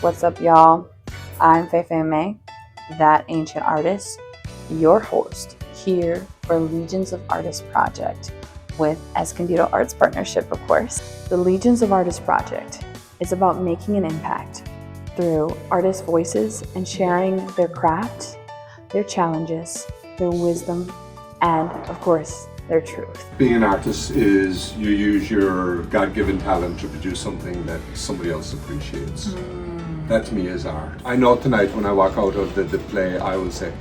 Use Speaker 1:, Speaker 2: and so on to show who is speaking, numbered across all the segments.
Speaker 1: What's up, y'all? I'm Ephraim, that ancient artist, your host here for Legions of Artists Project with Escondido Arts Partnership, of course. The Legions of Artists Project is about making an impact through artists' voices and sharing their craft, their challenges, their wisdom, and, of course, their truth.
Speaker 2: Being an artist is you use your God-given talent to produce something that somebody else appreciates. That to me is art. I know tonight when I walk out of the play, I will say,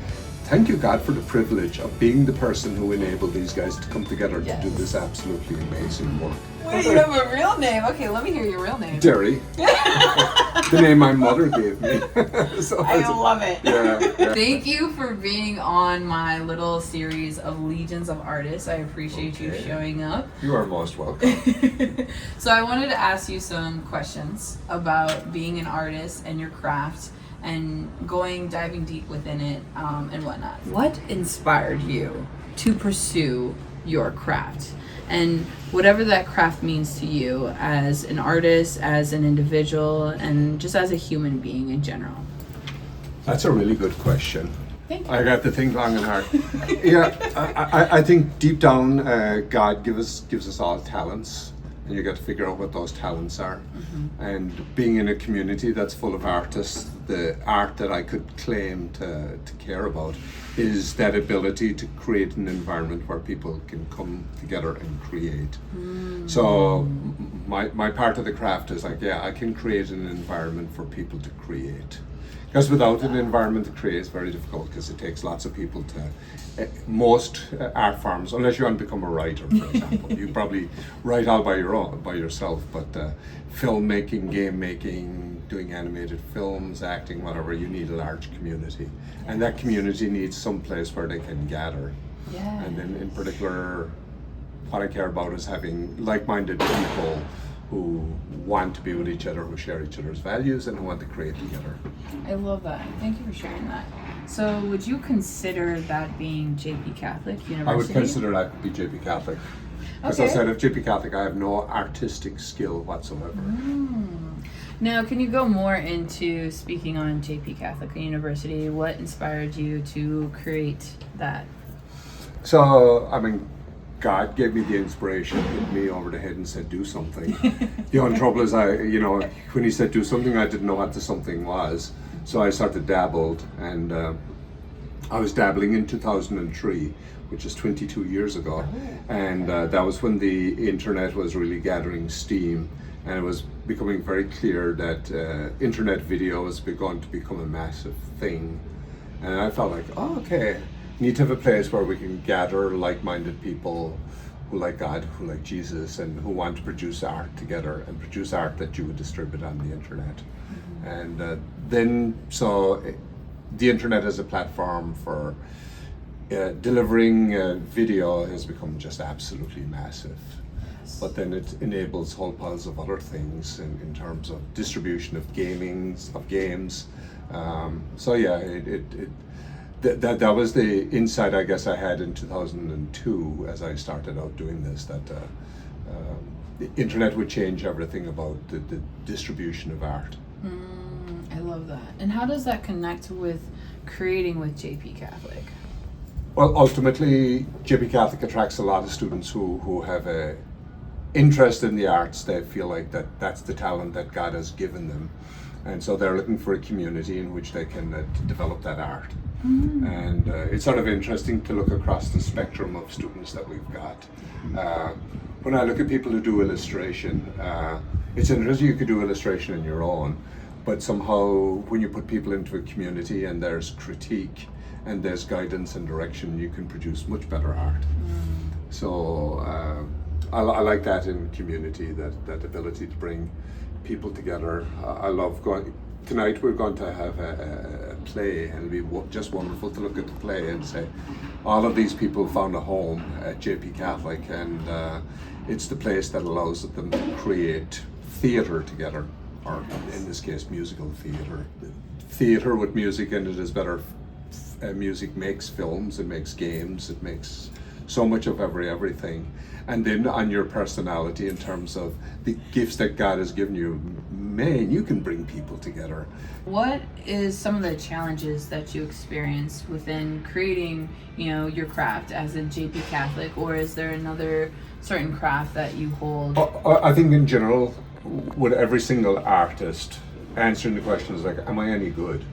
Speaker 2: thank you, God, for the privilege of being the person who enabled these guys to come together to do this absolutely amazing work.
Speaker 3: Wait, you have a real name? Okay, let me hear your real name.
Speaker 2: Derry. The name my mother gave me. So
Speaker 3: I love it.
Speaker 2: Yeah.
Speaker 3: Thank you for being on my little series of Legions of Artists. I appreciate you showing up.
Speaker 2: You are most welcome.
Speaker 3: So I wanted to ask you some questions about being an artist and your craft and diving deep within it and whatnot. What inspired you to pursue your craft? And whatever that craft means to you as an artist, as an individual, and just as a human being in general.
Speaker 2: That's a really good question.
Speaker 3: Thank you.
Speaker 2: I got to think long and hard. I think deep down, God gives us all talents, and you got to figure out what those talents are. And being in a community that's full of artists, the art that I could claim to care about is that ability to create an environment where people can come together and create. So my part of the craft is like, I can create an environment for people to create. Because without an environment to create, it's very difficult because it takes lots of people to, most art forms, unless you want to become a writer, for example, you probably write all by yourself, but filmmaking, game making, doing animated films, acting, whatever, you need a large community. And that community needs some place where they can gather.
Speaker 3: Yeah.
Speaker 2: And then in particular, what I care about is having like-minded people who want to be with each other, who share each other's values, and who want to create together.
Speaker 3: I love that. Thank you for sharing that. So would you consider that being JP Catholic University?
Speaker 2: I would consider that to be JP Catholic. Because outside of JP Catholic, I have no artistic skill whatsoever.
Speaker 3: Now, can you go more into speaking on JP Catholic University? What inspired you to create that?
Speaker 2: So, I mean, God gave me the inspiration, hit me over the head and said, do something. The only trouble is when he said do something, I didn't know what the something was. So I started dabbled, and I was dabbling in 2003, which is 22 years ago. And that was when the internet was really gathering steam, and it was becoming very clear that internet video was going to become a massive thing. And I felt like, need to have a place where we can gather like-minded people who like God, who like Jesus, and who want to produce art together and produce art that you would distribute on the internet. And the internet as a platform for delivering video has become just absolutely massive. But then it enables whole piles of other things in terms of distribution of games. That was the insight I guess I had in 2002 as I started out doing this, that the internet would change everything about the distribution of art.
Speaker 3: I love that. And how does that connect with creating with JP Catholic?
Speaker 2: Well, ultimately, JP Catholic attracts a lot of students who have a interest in the arts. They feel like that's the talent that God has given them. And so they're looking for a community in which they can develop that art. And it's sort of interesting to look across the spectrum of students that we've got. When I look at people who do illustration, it's interesting you could do illustration on your own, but somehow when you put people into a community and there's critique and there's guidance and direction, you can produce much better art. So I like that in community, that ability to bring people together. I love going. Tonight we're going to have a play, and it'll be just wonderful to look at the play and say, all of these people found a home at JP Catholic, and it's the place that allows them to create theatre together, or in this case, musical theatre. Theatre with music in it is better. Music makes films, it makes games, it makes so much of everything. And then on your personality in terms of the gifts that God has given you, man, you can bring people together.
Speaker 3: What is some of the challenges that you experience within creating, your craft as a JP Catholic, or is there another certain craft that you hold?
Speaker 2: I think in general, with every single artist, answering the question is like, am I any good?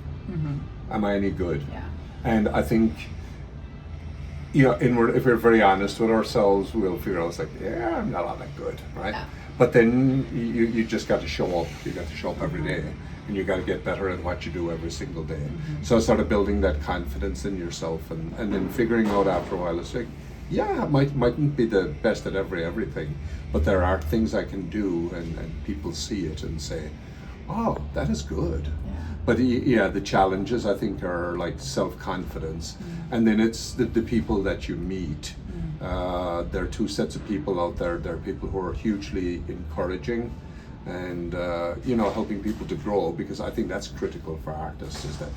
Speaker 2: Am I any good?
Speaker 3: Yeah.
Speaker 2: And I think, if we're very honest with ourselves, we'll figure out, it's like, yeah, I'm not all that good, right?
Speaker 3: Yeah.
Speaker 2: But then you just got to show up. You got to show up every day, and you got to get better at what you do every single day. So I started building that confidence in yourself, and then figuring out after a while, it's like, yeah, I mightn't be the best at everything, but there are things I can do, and people see it and say, oh, that is good.
Speaker 3: Yeah.
Speaker 2: But the challenges, I think, are like self-confidence, and then it's the people that you meet. There are two sets of people out there. There are people who are hugely encouraging and helping people to grow, because I think that's critical for artists, is that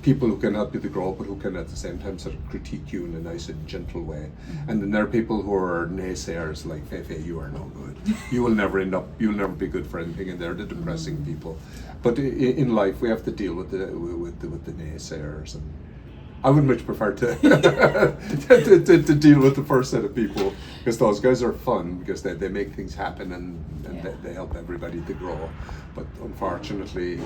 Speaker 2: people who can help you to grow, but who can at the same time sort of critique you in a nice and gentle way. And then there are people who are naysayers, like, Fefe, you are no good. You'll never be good for anything, and they're the depressing people. But in life, we have to deal with the naysayers, and I would much prefer to to deal with the first set of people, because those guys are fun, because they make things happen, and they help everybody to grow. But unfortunately,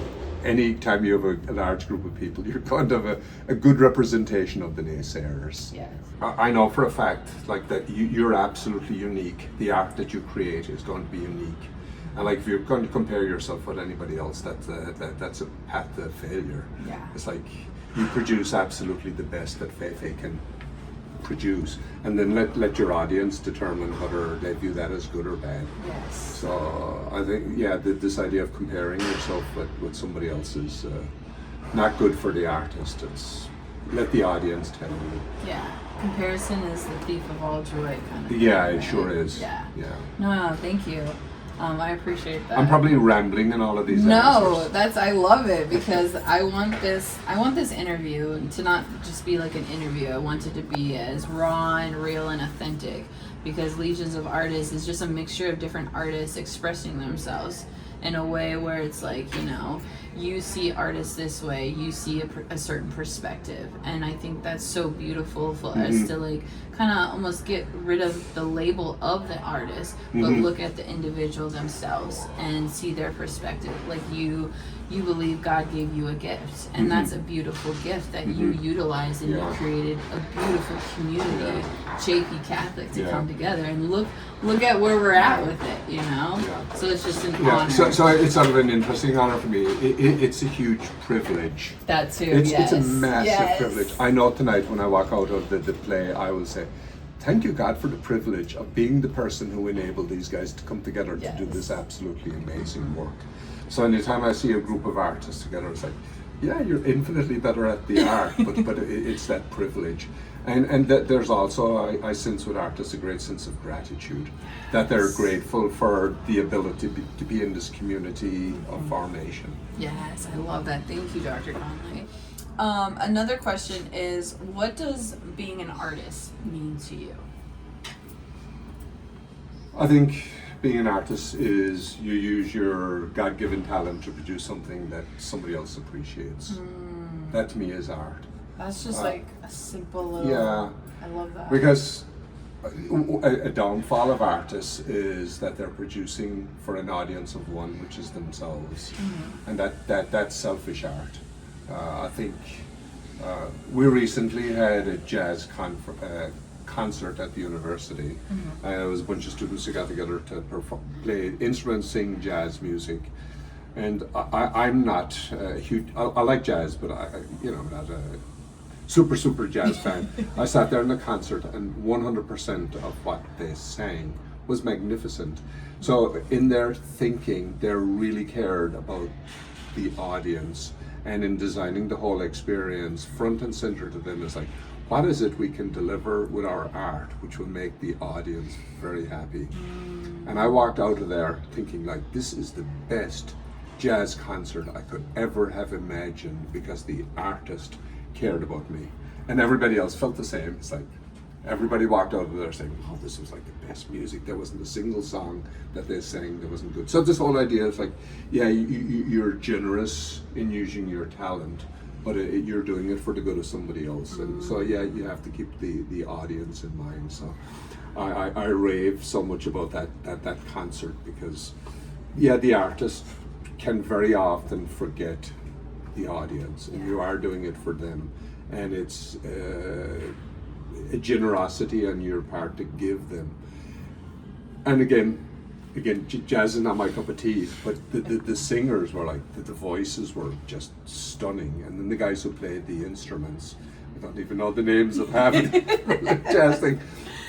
Speaker 2: any time you have a large group of people, you're going to have a good representation of the naysayers.
Speaker 3: Yes.
Speaker 2: I know for a fact, like, that you're absolutely unique. The art that you create is going to be unique. And like, if you're going to compare yourself with anybody else, that's a path to failure.
Speaker 3: Yeah.
Speaker 2: It's like, you produce absolutely the best that Fefe can produce, and then let your audience determine whether they view that as good or bad.
Speaker 3: Yes.
Speaker 2: So I think, this idea of comparing yourself with somebody else is not good for the artist. It's let the audience tell you.
Speaker 3: Yeah. Comparison is the thief of all joy, kind of thing.
Speaker 2: Yeah, it sure is.
Speaker 3: Yeah.
Speaker 2: Yeah.
Speaker 3: No, thank you. I appreciate that.
Speaker 2: I'm probably rambling in all of these
Speaker 3: No,
Speaker 2: answers.
Speaker 3: I love it, because I want this interview to not just be like an interview. I want it to be as raw and real and authentic, because Legions of Artists is just a mixture of different artists expressing themselves in a way where it's like, you see artists this way, you see a certain perspective, and I think that's so beautiful for us to like kind of almost get rid of the label of the artist, but look at the individual themselves and see their perspective. Like, you believe God gave you a gift, and that's a beautiful gift that you utilize, and you created a beautiful community, JP Catholic, to come together, and look at where we're at with it, So it's just an honor.
Speaker 2: So it's sort of an interesting honor for me. It's a huge privilege.
Speaker 3: That too.
Speaker 2: It's a massive privilege. I know tonight when I walk out of the play, I will say, thank you, God, for the privilege of being the person who enabled these guys to come together to do this absolutely amazing work. So anytime I see a group of artists together, it's like, yeah, you're infinitely better at the art, but it's that privilege. And that there's also, I sense with artists, a great sense of gratitude, that they're grateful for the ability to be in this community of formation.
Speaker 3: Yes, I love that. Thank you, Dr. Connolly. Another question is, what does being an artist mean to you?
Speaker 2: I think being an artist is you use your God-given talent to produce something that somebody else appreciates. That to me is art.
Speaker 3: That's just like a simple little...
Speaker 2: Yeah.
Speaker 3: I love that.
Speaker 2: Because a downfall of artists is that they're producing for an audience of one, which is themselves. And that's selfish art. I think we recently had a jazz concert at the university. It was a bunch of students who got together to play instruments, sing jazz music. And I'm not a huge... I like jazz, but I'm not a super jazz fan. I sat there in the concert, and 100% of what they sang was magnificent. So in their thinking, they really cared about the audience, and in designing the whole experience, front and center to them is like, what is it we can deliver with our art which will make the audience very happy? And I walked out of there thinking, like, this is the best jazz concert I could ever have imagined, because the artist cared about me, and everybody else felt the same. It's like, everybody walked out of there saying, oh, this was like the best music. There wasn't a single song that they sang that wasn't good. So this whole idea is like, yeah, you're generous in using your talent, but you're doing it for the good of somebody else. And so, yeah, you have to keep the audience in mind. So I rave so much about that concert because, yeah, the artist can very often forget the audience, and you are doing it for them. And it's a generosity on your part to give them. And again, jazz is not my cup of tea, but the singers were like, the voices were just stunning. And then the guys who played the instruments, I don't even know the names of half of the jazz thing,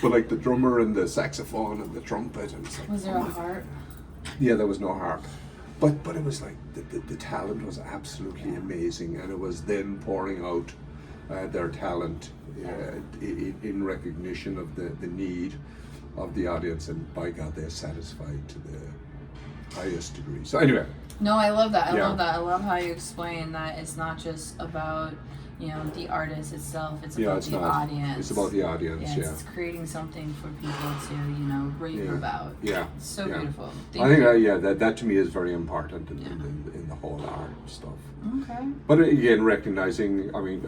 Speaker 2: but like the drummer and the saxophone and the trumpet. And like,
Speaker 3: was there a harp?
Speaker 2: Yeah, there was no harp. But it was like, the talent was absolutely amazing, and it was them pouring out their talent in recognition of the need of the audience, and by God, they're satisfied to the highest degree. So anyway.
Speaker 3: No, I love that. I
Speaker 2: Yeah.
Speaker 3: love that. I love how you explain that it's not just about, the artist itself. It's
Speaker 2: Yeah,
Speaker 3: about
Speaker 2: it's
Speaker 3: the
Speaker 2: not.
Speaker 3: audience.
Speaker 2: It's about the audience, yeah.
Speaker 3: It's creating something for people to, rave about.
Speaker 2: Yeah.
Speaker 3: It's so
Speaker 2: Yeah.
Speaker 3: beautiful.
Speaker 2: I think that to me is very important in the whole art stuff.
Speaker 3: Okay.
Speaker 2: But again, recognizing, I mean,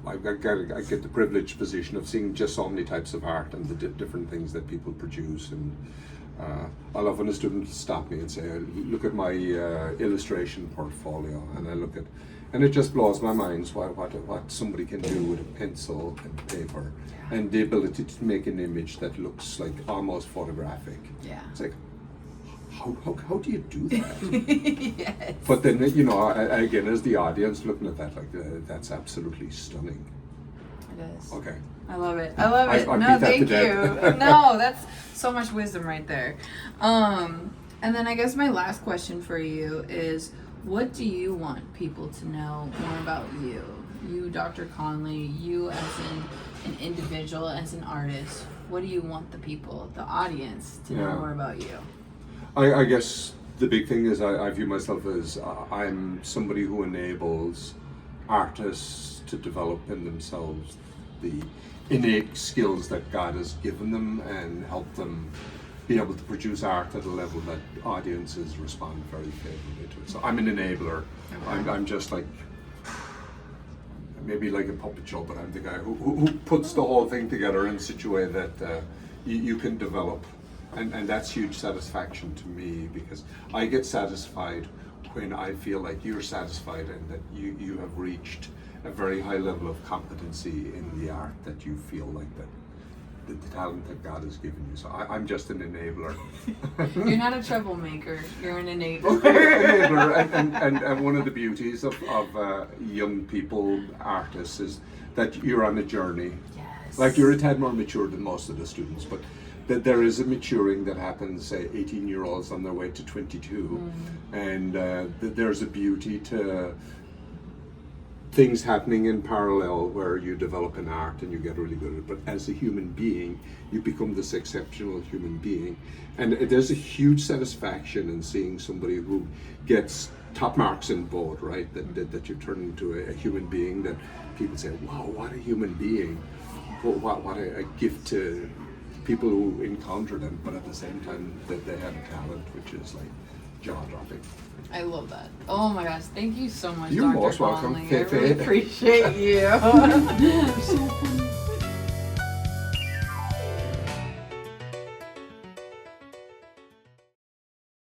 Speaker 2: I get the privileged position of seeing just so many types of art and the different things that people produce. And I love when a student stop me and say, look at my illustration portfolio, and I look at, and it just blows my mind what somebody can do with a pencil and paper, and the ability to make an image that looks like almost photographic.
Speaker 3: Yeah.
Speaker 2: It's like, how do you do that?
Speaker 3: Yes.
Speaker 2: But then, again, as the audience looking at that, like, that's absolutely stunning.
Speaker 3: It is.
Speaker 2: Okay.
Speaker 3: I love it. I love it.
Speaker 2: I
Speaker 3: No,
Speaker 2: beat that to
Speaker 3: thank you.
Speaker 2: death.
Speaker 3: No, that's so much wisdom right there. And then I guess my last question for you is, what do you want people to know more about you? You, Dr. Connolly, you as an individual, as an artist. What do you want the people, the audience, to know more about you?
Speaker 2: I guess the big thing is I view myself as I'm somebody who enables artists to develop in themselves the innate skills that God has given them and help them be able to produce art at a level that audiences respond very favorably to it. So I'm an enabler. I'm just like, maybe like a puppet show, but I'm the guy who puts the whole thing together in such a way that you can develop. And that's huge satisfaction to me, because I get satisfied when I feel like you're satisfied and that you have reached a very high level of competency in the art, that you feel like that the talent that God has given you. So I'm just an enabler.
Speaker 3: You're not a troublemaker. You're an enabler.
Speaker 2: And one of the beauties of young people, artists, is that you're on a journey.
Speaker 3: Yes.
Speaker 2: Like, you're a tad more mature than most of the students, but that there is a maturing that happens, say, 18-year-olds on their way to 22, and there's a beauty to things happening in parallel where you develop an art and you get really good at it, but as a human being, you become this exceptional human being. And there's a huge satisfaction in seeing somebody who gets top marks in both, right? That you turn into a human being that people say, wow, what a human being. What a gift to people who encounter them, but at the same time that they have a talent which is like jaw-dropping.
Speaker 3: I love that. Oh my gosh, thank you so much,
Speaker 2: You're
Speaker 3: Dr.
Speaker 2: most welcome.
Speaker 3: Connolly. I really appreciate you. You're so funny.